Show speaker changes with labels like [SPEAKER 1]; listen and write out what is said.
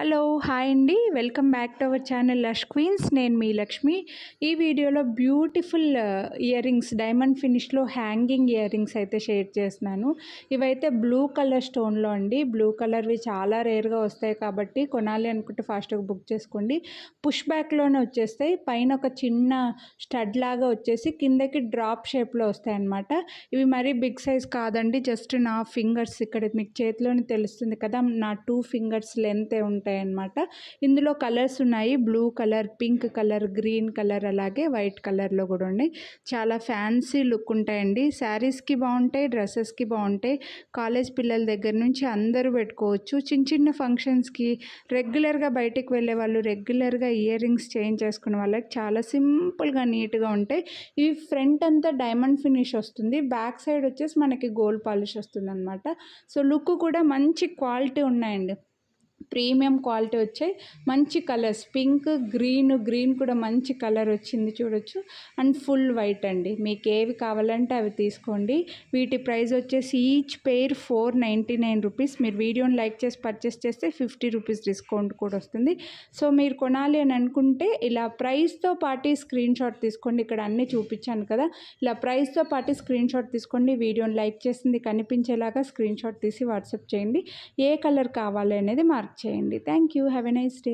[SPEAKER 1] Hello hi అండి, welcome back to our channel lush queens. నేను మీ లక్ష్మి. ఈ వీడియోలో బ్యూటిఫుల్ ఇయర్ రింగ్స్, డైమండ్ ఫినిష్లో హ్యాంగింగ్ ఇయర్ రింగ్స్ అయితే షేర్ చేస్తున్నాను. ఇవైతే బ్లూ కలర్ స్టోన్లో అండి. బ్లూ కలర్వి చాలా రేర్గా వస్తాయి కాబట్టి కొనాలి అనుకుంటే ఫాస్ట్గా బుక్ చేసుకోండి. పుష్ బ్యాక్లోనే వచ్చేస్తాయి. పైన ఒక చిన్న స్టడ్ లాగా వచ్చేసి కిందకి డ్రాప్ షేప్లో వస్తాయి అన్నమాట. ఇవి మరీ బిగ్ సైజ్ కాదండి, జస్ట్ నా ఫింగర్స్, ఇక్కడ మీకు చేతిలోనే తెలుస్తుంది కదా, నా 2 ఫింగర్స్ లెంత్ ఉంటాయన్నమాట. ఇందులో కలర్స్ ఉన్నాయి, blue colour, pink colour, green colour, అలాగే వైట్ కలర్లో కూడా ఉన్నాయి. చాలా ఫ్యాన్సీ లుక్ ఉంటాయండి. శారీస్కి బాగుంటాయి, డ్రెస్సెస్కి బాగుంటాయి. కాలేజ్ పిల్లల దగ్గర నుంచి అందరూ పెట్టుకోవచ్చు. చిన్న చిన్న ఫంక్షన్స్కి, రెగ్యులర్గా బయటికి వెళ్ళే వాళ్ళు, రెగ్యులర్గా ఇయర్ రింగ్స్ చేంజ్ చేసుకునే వాళ్ళకి చాలా సింపుల్గా నీట్గా ఉంటాయి. ఈ ఫ్రంట్ అంతా డైమండ్ ఫినిష్ వస్తుంది, బ్యాక్ సైడ్ వచ్చేసి మనకి గోల్డ్ పాలిష్ వస్తుంది అనమాట. సో లుక్ కూడా మంచి క్వాలిటీ ఉన్నాయండి, ప్రీమియం క్వాలిటీ వచ్చాయి. మంచి కలర్స్, పింక్, గ్రీన్ కూడా మంచి కలర్ వచ్చింది చూడొచ్చు. అండ్ ఫుల్ వైట్ అండి. మీకు ఏవి కావాలంటే అవి తీసుకోండి. వీటి ప్రైస్ వచ్చేసి ఈచ్ పెయిర్ 499 రూపీస్. మీరు వీడియోని లైక్ చేసి పర్చేస్ చేస్తే 50 రూపీస్ డిస్కౌంట్ కూడా వస్తుంది. సో మీరు కొనాలి అని అనుకుంటే ఇలా ప్రైస్తో పాటు స్క్రీన్ షాట్ తీసుకోండి. ఇక్కడ అన్నీ చూపించాను కదా, ఇలా ప్రైస్తో పాటు స్క్రీన్ షాట్ తీసుకోండి. వీడియోని లైక్ చేసింది కనిపించేలాగా స్క్రీన్ షాట్ తీసి వాట్సాప్ చేయండి. ఏ కలర్ కావాలి అనేది మార్క్ చేయండి. Thank you. Have a nice day.